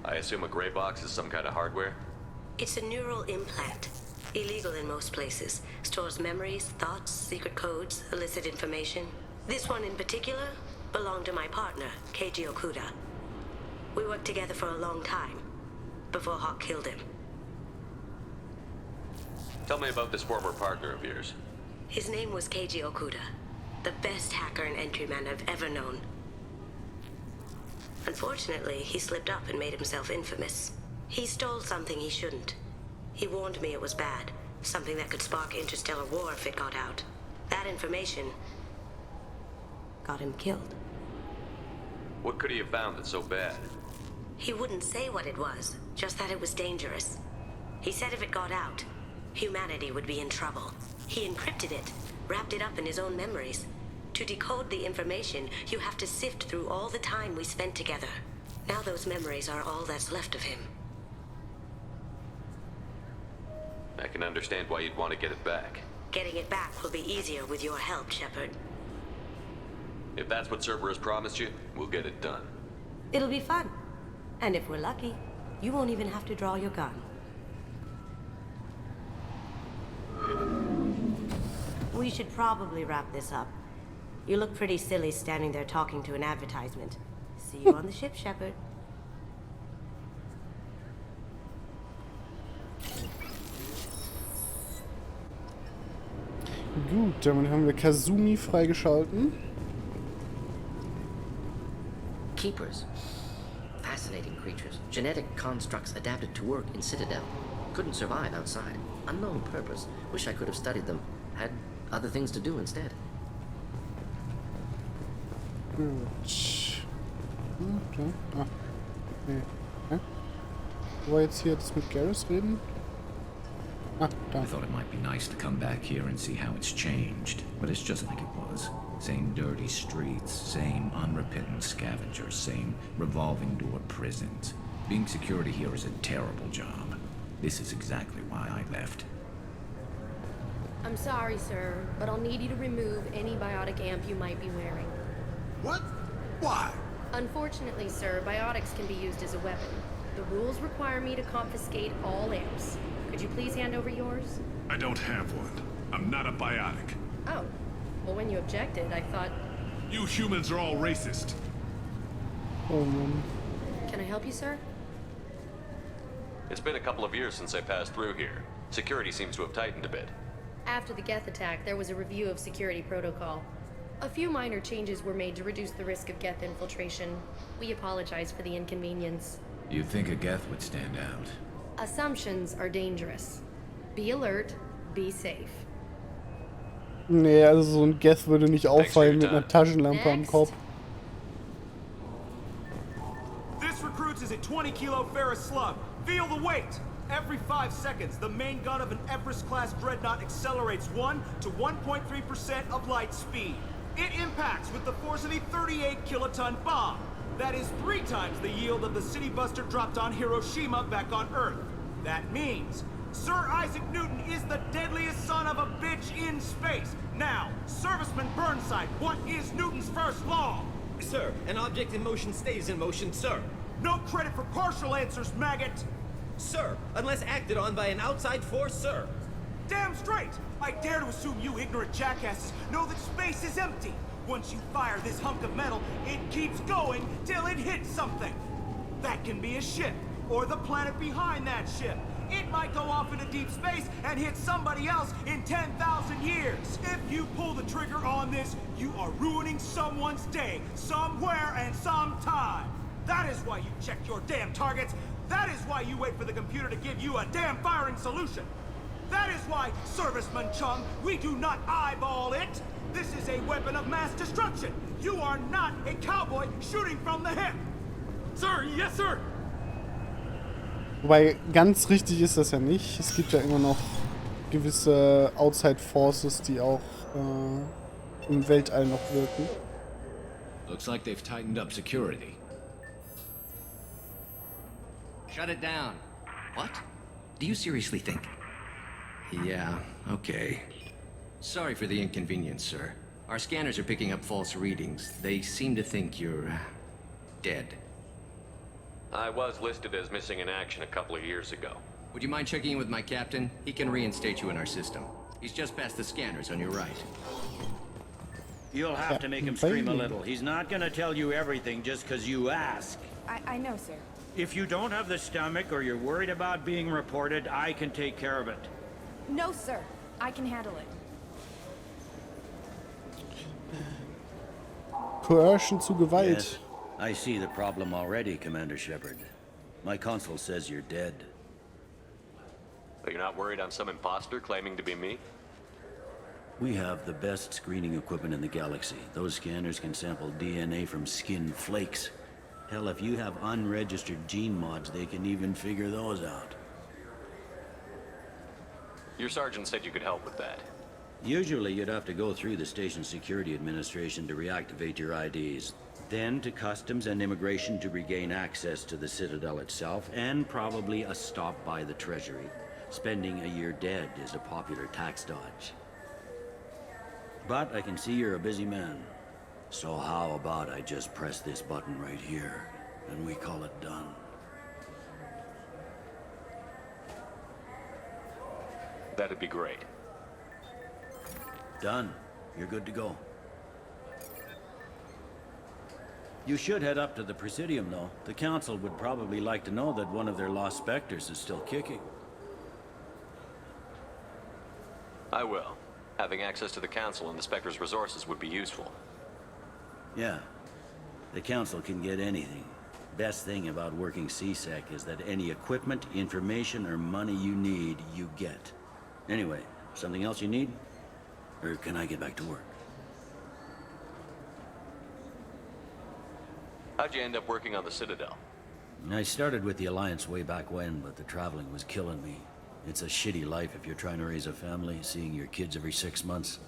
I assume a gray box is some kind of hardware? It's a neural implant. Illegal in most places. Stores memories, thoughts, secret codes, illicit information. This one in particular belonged to my partner, Keiji Okuda. We worked together for a long time, before Hawk killed him. Tell me about this former partner of yours. His name was Keiji Okuda, the best hacker and entryman I've ever known. Unfortunately, he slipped up and made himself infamous. He stole something he shouldn't. He warned me it was bad, something that could spark interstellar war if it got out. That information got him killed. What could he have found that's so bad? He wouldn't say what it was, just that it was dangerous. He said if it got out, humanity would be in trouble. He encrypted it, wrapped it up in his own memories. To decode the information, you have to sift through all the time we spent together. Now those memories are all that's left of him. I can understand why you'd want to get it back. Getting it back will be easier with your help, Shepard. If that's what Cerberus promised you, we'll get it done. It'll be fun. And if we're lucky, you won't even have to draw your gun. We should probably wrap this up. You look pretty silly standing there talking to an advertisement. See you on the ship, Shepard. Gut, damit haben wir Kazumi freigeschalten. Keepers. Fascinating creatures. Genetic constructs adapted to work in Citadel. Couldn't survive outside. Unknown purpose. Wish I could have studied them. Had other things to do instead. Gut. Okay. Ah. Nee. Hä? Wo war jetzt hier das mit Garrus reden? Ah, da. I thought it might be nice to come back here and see how it's changed, but it's just like it was. Same dirty streets, same unrepentant scavengers, same revolving door prisons. Being security here is a terrible job. This is exactly why I left. I'm sorry, sir, but I'll need you to remove any biotic amp you might be wearing. What? Why? Unfortunately, sir, biotics can be used as a weapon. The rules require me to confiscate all amps. Could you please hand over yours? I don't have one. I'm not a biotic. Oh. Well, when you objected, I thought... You humans are all racist. Oh Mann. Can I help you, sir? It's been a couple of years since I passed through here. Security seems to have tightened a bit. After the Geth attack, there was a review of security protocol. A few minor changes were made to reduce the risk of Geth infiltration. We apologize for the inconvenience. You'd think a Geth would stand out. Assumptions are dangerous. Be alert, be safe. Nee, also so ein Geth würde nicht auffallen mit einer Taschenlampe am Kopf. This recruits is a 20-kilo ferrous slug. Feel the weight! Every 5 seconds, the main gun of an Everest-class dreadnought accelerates 1 to 1.3% of light speed. It impacts with the force of a 38-kiloton bomb. That is 3 times the yield of the city buster dropped on Hiroshima back on Earth. That means Sir Isaac Newton is the deadliest son of a bitch in space. Now, Serviceman Burnside, what is Newton's first law? Sir, an object in motion stays in motion, sir. No credit for partial answers, maggot! Sir, unless acted on by an outside force, sir. Damn straight! I dare to assume you ignorant jackasses know that space is empty. Once you fire this hunk of metal, it keeps going till it hits something. That can be a ship, or the planet behind that ship. It might go off into deep space and hit somebody else in 10,000 years. If you pull the trigger on this, you are ruining someone's day, somewhere and sometime. That is why you check your damn targets. That is why you wait for the computer to give you a damn firing solution. That is why, Serviceman Chung, we do not eyeball it. This is a weapon of mass destruction. You are not a cowboy shooting from the hip. Sir, yes, sir. Wobei, ganz richtig ist das ja nicht. Es gibt ja immer noch gewisse Outside Forces, die auch im Weltall noch wirken. Looks like they've tightened up security. Shut it down. What? Do you seriously think? Yeah, okay. Sorry for the inconvenience, sir. Our scanners are picking up false readings. They seem to think you're dead. I was listed as missing in action a couple of years ago. Would you mind checking in with my captain? He can reinstate you in our system. He's just past the scanners on your right. You'll have to make him scream a little. He's not gonna tell you everything just because you ask. I know, sir. If you don't have the stomach or you're worried about being reported, I can take care of it. No, sir. I can handle it. Coercion zu Gewalt. Yes, I see the problem already, Commander Shepard. My consul says you're dead. But you're not worried I'm some imposter claiming to be me? We have the best screening equipment in the galaxy. Those scanners can sample DNA from skin flakes. Hell, if you have unregistered gene mods, they can even figure those out. Your sergeant said you could help with that. Usually you'd have to go through the station security administration to reactivate your IDs. Then to customs and immigration to regain access to the Citadel itself, and probably a stop by the Treasury. Spending a year dead is a popular tax dodge. But I can see you're a busy man. So how about I just press this button right here, and we call it done? That'd be great. Done. You're good to go. You should head up to the Presidium, though. The Council would probably like to know that one of their lost specters is still kicking. I will. Having access to the Council and the Spectre's resources would be useful. Yeah. The Council can get anything. Best thing about working CSEC is that any equipment, information, or money you need, you get. Anyway, something else you need? Or can I get back to work? How'd you end up working on the Citadel? I started with the Alliance way back when, but the traveling was killing me. It's a shitty life if you're trying to raise a family, seeing your kids every 6 months.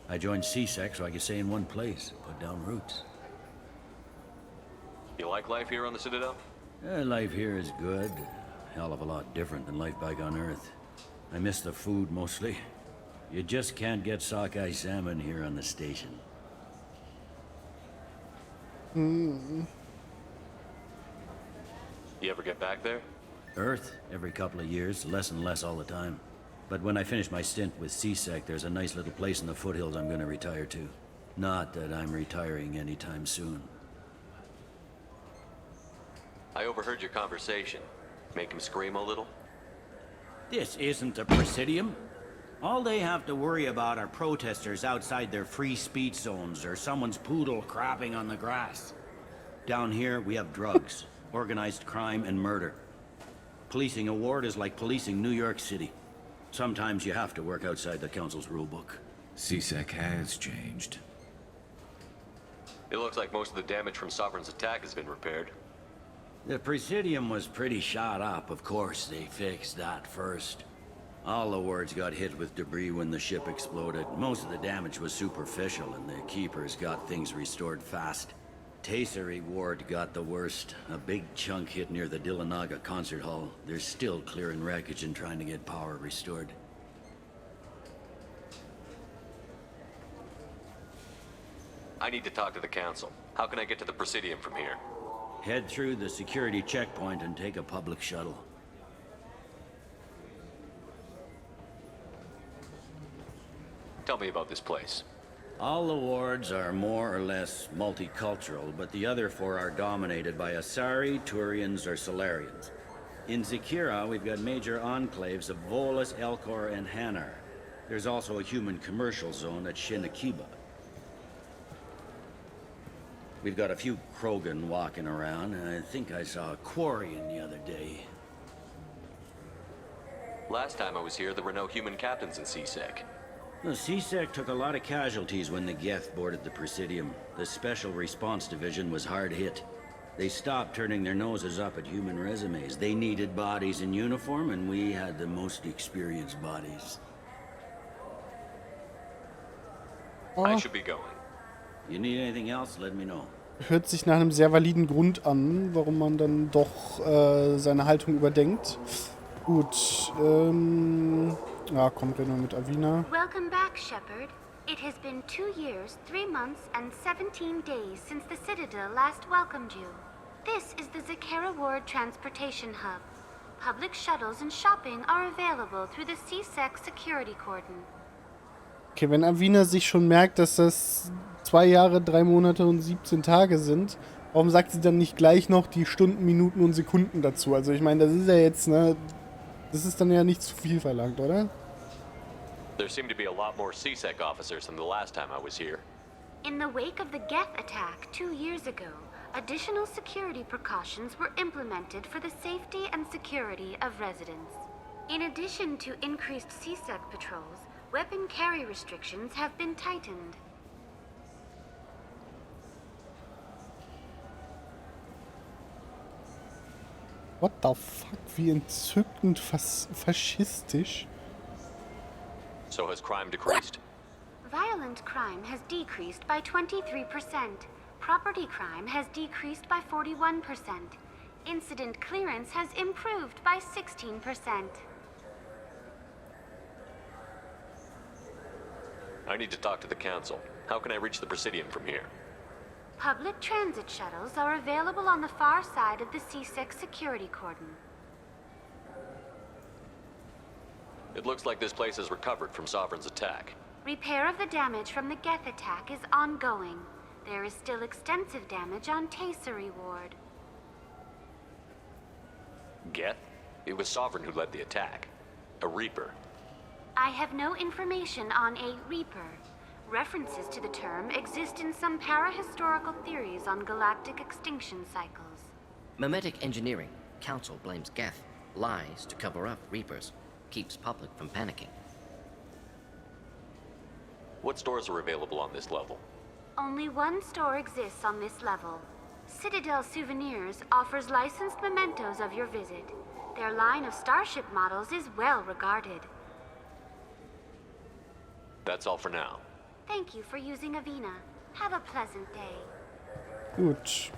I joined CSEC so I could stay in one place, put down roots. You like life here on the Citadel? Life here is good. Hell of a lot different than life back on Earth. I miss the food mostly. You just can't get sockeye salmon here on the station. You ever get back there? Earth, every couple of years, less and less all the time. But when I finish my stint with CSEC, there's a nice little place in the foothills I'm gonna retire to. Not that I'm retiring anytime soon. I overheard your conversation. Make him scream a little? This isn't the Presidium. All they have to worry about are protesters outside their free speech zones or someone's poodle crapping on the grass. Down here, we have drugs, organized crime, and murder. Policing a ward is like policing New York City. Sometimes you have to work outside the Council's rulebook. CSEC has changed. It looks like most of the damage from Sovereign's attack has been repaired. The Presidium was pretty shot up, of course. They fixed that first. All the wards got hit with debris when the ship exploded. Most of the damage was superficial, and the Keepers got things restored fast. Tasery Ward got the worst. A big chunk hit near the Dillanaga concert hall. They're still clearing wreckage and trying to get power restored. I need to talk to the Council. How can I get to the Presidium from here? Head through the security checkpoint and take a public shuttle. Tell me about this place. All the wards are more or less multicultural, but the other 4 are dominated by Asari, Turians, or Solarians. In Zakira, we've got major enclaves of Volus, Elcor, and Hanar. There's also a human commercial zone at Shinakiba. We've got a few Krogan walking around, and I think I saw a Quarian the other day. Last time I was here, there were no human captains in CSEC. The CSEC took a lot of casualties when the Geth boarded the Presidium. The Special Response Division was hard hit. They stopped turning their noses up at human resumes. They needed bodies in uniform, and we had the most experienced bodies. I should be going. You need anything else, let me know. Hört sich nach einem sehr validen Grund an, warum man dann doch seine Haltung überdenkt. Gut, ja, komm, reden wir mit Avina. Welcome back, Shepard. It has been 2 years, 3 months, and 17 days since the Citadel last welcomed you. This is the Zakera Ward Transportation Hub. Public shuttles and shopping are available through the CSEC security cordon. Okay, wenn Avina sich schon merkt, dass das 2 Jahre, 3 Monate und 17 Tage sind, warum sagt sie dann nicht gleich noch die Stunden, Minuten und Sekunden dazu? Also ich meine, das ist ja jetzt, ne, das ist dann ja nicht zu viel verlangt, oder? There seem to be a lot more CSEC officers than the last time I was here. In the wake of the Geth attack 2 years ago, additional security precautions were implemented for the safety and security of residents. In addition to increased CSEC patrols, weapon carry restrictions have been tightened. What the fuck? Wie entzückend faschistisch. So has crime decreased? Violent crime has decreased by 23%. Property crime has decreased by 41%. Incident clearance has improved by 16%. I need to talk to the council. How can I reach the Presidium from here? Public transit shuttles are available on the far side of the CSEC security cordon. It looks like this place has recovered from Sovereign's attack. Repair of the damage from the Geth attack is ongoing. There is still extensive damage on Tasery Ward. Geth? It was Sovereign who led the attack. A Reaper. I have no information on a Reaper. References to the term exist in some parahistorical theories on galactic extinction cycles. Memetic engineering. Council blames Geth. Lies to cover up Reapers. Keeps public from panicking. What stores are available on this level? Only one store exists on this level. Citadel Souvenirs offers licensed mementos of your visit. Their line of starship models is well regarded. That's all for now. Thank you for using Avina. Have a pleasant day. Gut.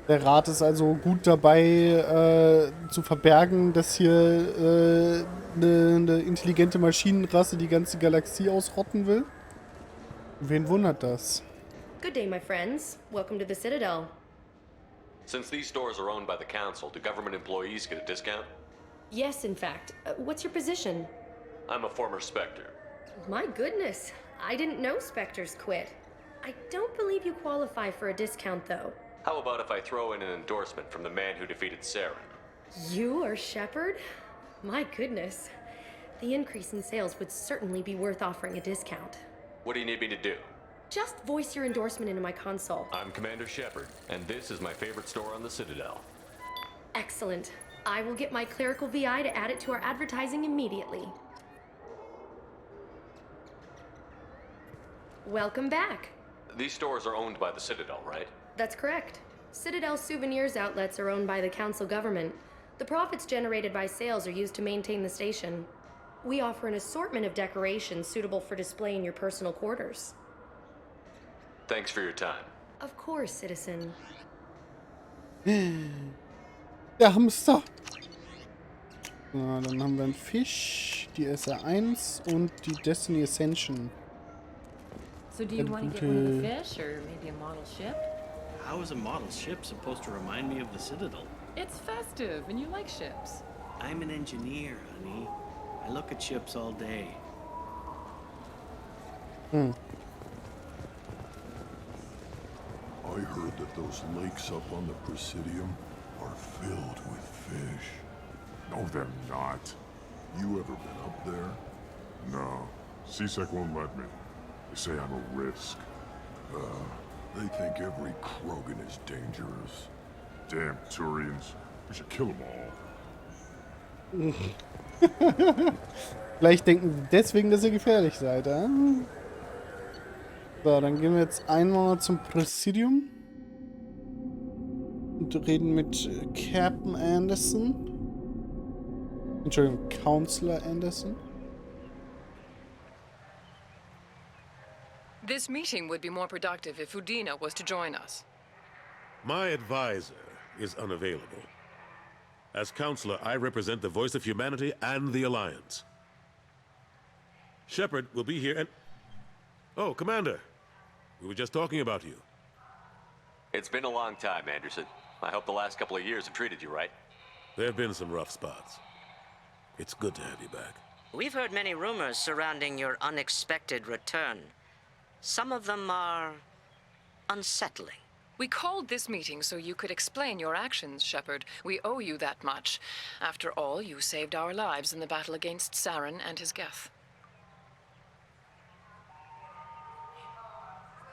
Der Rat ist also gut dabei, zu verbergen, dass hier eine intelligente Maschinenrasse die ganze Galaxie ausrotten will. Wen wundert das? Good day, my friends. Welcome to the Citadel. Since these stores are owned by the Council, do government employees get a discount? Yes, in fact. What's your position? I'm a former Spectre. My goodness. I didn't know Spectres quit. I don't believe you qualify for a discount, though. How about if I throw in an endorsement from the man who defeated Saren? You are Shepard? My goodness. The increase in sales would certainly be worth offering a discount. What do you need me to do? Just voice your endorsement into my console. I'm Commander Shepard, and this is my favorite store on the Citadel. Excellent. I will get my clerical VI to add it to our advertising immediately. Welcome back. These stores are owned by the Citadel, right? That's correct. Citadel Souvenirs outlets are owned by the Council government. The profits generated by sales are used to maintain the station. We offer an assortment of decorations suitable for display in your personal quarters. Thanks for your time. Of course, citizen. Der Hamster. So, dann haben wir einen Fisch, die SR1 und die Destiny Ascension. So do you want to get one of the fish, or maybe a model ship? How is a model ship supposed to remind me of the Citadel? It's festive, and you like ships. I'm an engineer, honey. I look at ships all day. I heard that those lakes up on the Presidium are filled with fish. No, they're not. You ever been up there? No. CSEC won't let me. They say I'm a risk. They think every Krogan is dangerous. Damn Turians. We should kill them all. Vielleicht denken die deswegen, dass ihr gefährlich seid, ja? So, dann gehen wir jetzt einmal zum Presidium. Und reden mit Captain Anderson. Entschuldigung, Counselor Anderson. This meeting would be more productive if Udina was to join us. My advisor is unavailable. As counselor, I represent the voice of humanity and the Alliance. Shepard will be here and... Oh, Commander. We were just talking about you. It's been a long time, Anderson. I hope the last couple of years have treated you right. There have been some rough spots. It's good to have you back. We've heard many rumors surrounding your unexpected return. Some of them are unsettling. We called this meeting so you could explain your actions, Shepard. We owe you that much. After all, you saved our lives in the battle against Saren and his Geth.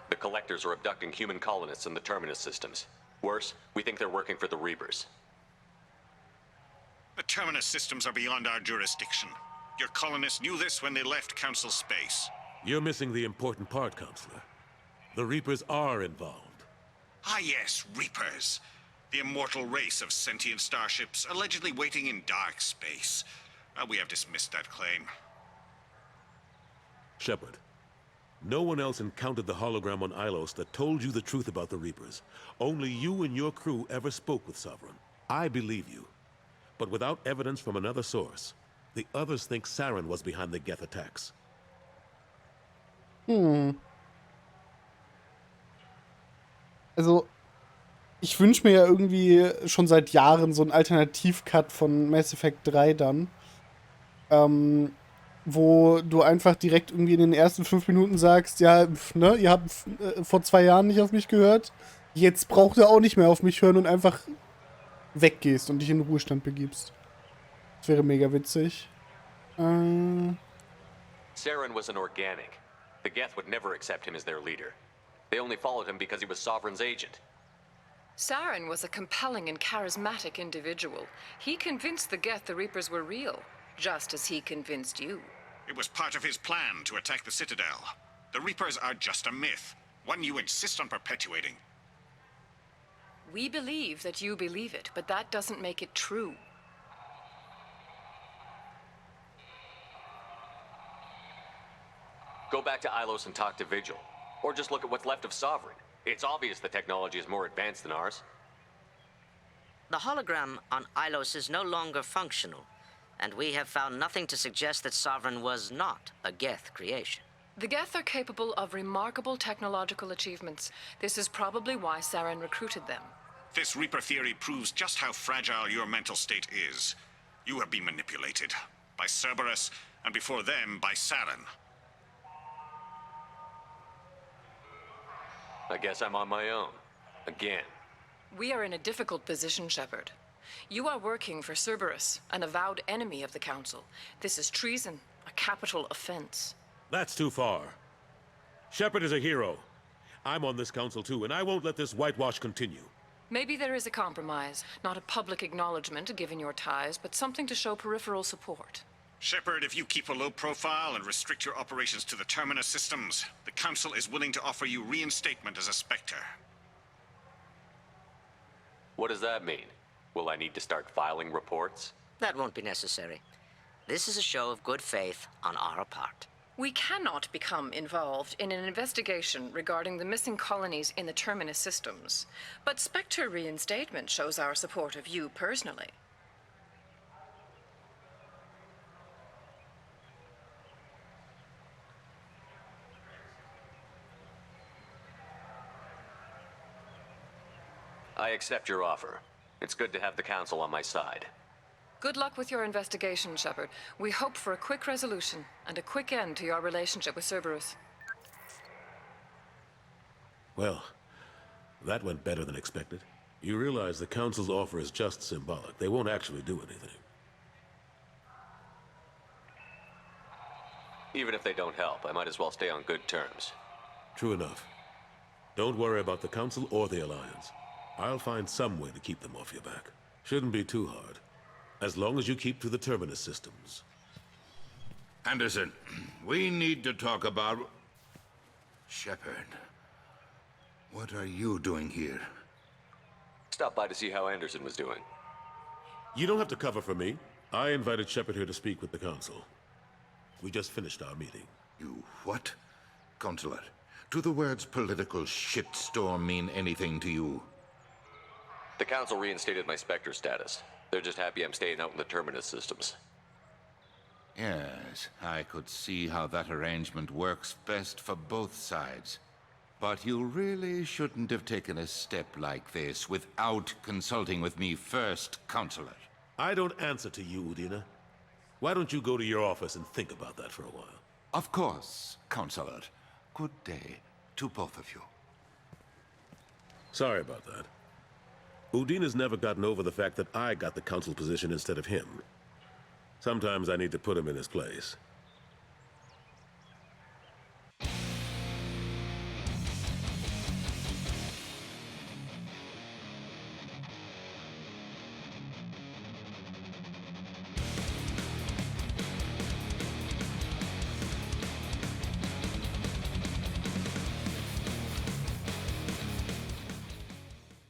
The Collectors are abducting human colonists in the Terminus systems. Worse, we think they're working for the Reapers. The Terminus systems are beyond our jurisdiction. Your colonists knew this when they left Council space. You're missing the important part, Counselor. The Reapers are involved. Ah yes, Reapers. The immortal race of sentient starships allegedly waiting in dark space. We have dismissed that claim. Shepard, no one else encountered the hologram on Ilos that told you the truth about the Reapers. Only you and your crew ever spoke with Sovereign. I believe you. But without evidence from another source, the others think Saren was behind the Geth attacks. Also, ich wünsche mir ja irgendwie schon seit Jahren so einen Alternativcut von Mass Effect 3 dann. Wo du einfach direkt irgendwie in den ersten 5 Minuten sagst, ja, ne, ihr habt vor 2 Jahren nicht auf mich gehört, jetzt braucht ihr auch nicht mehr auf mich hören und einfach weggehst und dich in den Ruhestand begibst. Das wäre mega witzig. Saren was an organic. The Geth would never accept him as their leader. They only followed him because he was Sovereign's agent. Saren was a compelling and charismatic individual. He convinced the Geth the Reapers were real, just as he convinced you. It was part of his plan to attack the Citadel. The Reapers are just a myth, one you insist on perpetuating. We believe that you believe it, but that doesn't make it true. Go back to Ilos and talk to Vigil. Or just look at what's left of Sovereign. It's obvious the technology is more advanced than ours. The hologram on Ilos is no longer functional, and we have found nothing to suggest that Sovereign was not a Geth creation. The Geth are capable of remarkable technological achievements. This is probably why Saren recruited them. This Reaper theory proves just how fragile your mental state is. You have been manipulated. By Cerberus, and before them, by Saren. I guess I'm on my own. Again. We are in a difficult position, Shepard. You are working for Cerberus, an avowed enemy of the Council. This is treason, a capital offense. That's too far. Shepard is a hero. I'm on this council too, and I won't let this whitewash continue. Maybe there is a compromise. Not a public acknowledgement given your ties, but something to show peripheral support. Shepard, if you keep a low profile and restrict your operations to the Terminus systems, the Council is willing to offer you reinstatement as a Spectre. What does that mean? Will I need to start filing reports? That won't be necessary. This is a show of good faith on our part. We cannot become involved in an investigation regarding the missing colonies in the Terminus systems, but Spectre reinstatement shows our support of you personally. I accept your offer. It's good to have the Council on my side. Good luck with your investigation, Shepard. We hope for a quick resolution and a quick end to your relationship with Cerberus. Well, that went better than expected. You realize the Council's offer is just symbolic. They won't actually do anything. Even if they don't help, I might as well stay on good terms. True enough. Don't worry about the Council or the Alliance. I'll find some way to keep them off your back. Shouldn't be too hard. As long as you keep to the Terminus systems. Anderson, we need to talk about... Shepard. What are you doing here? Stop by to see how Anderson was doing. You don't have to cover for me. I invited Shepard here to speak with the Council. We just finished our meeting. You what? Counselor, do the words political shitstorm mean anything to you? The Council reinstated my Spectre status. They're just happy I'm staying out in the Terminus systems. Yes, I could see how that arrangement works best for both sides. But you really shouldn't have taken a step like this without consulting with me first, Counselor. I don't answer to you, Udina. Why don't you go to your office and think about that for a while? Of course, Counselor. Good day to both of you. Sorry about that. Udina's never gotten over the fact that I got the council position instead of him. Sometimes I need to put him in his place.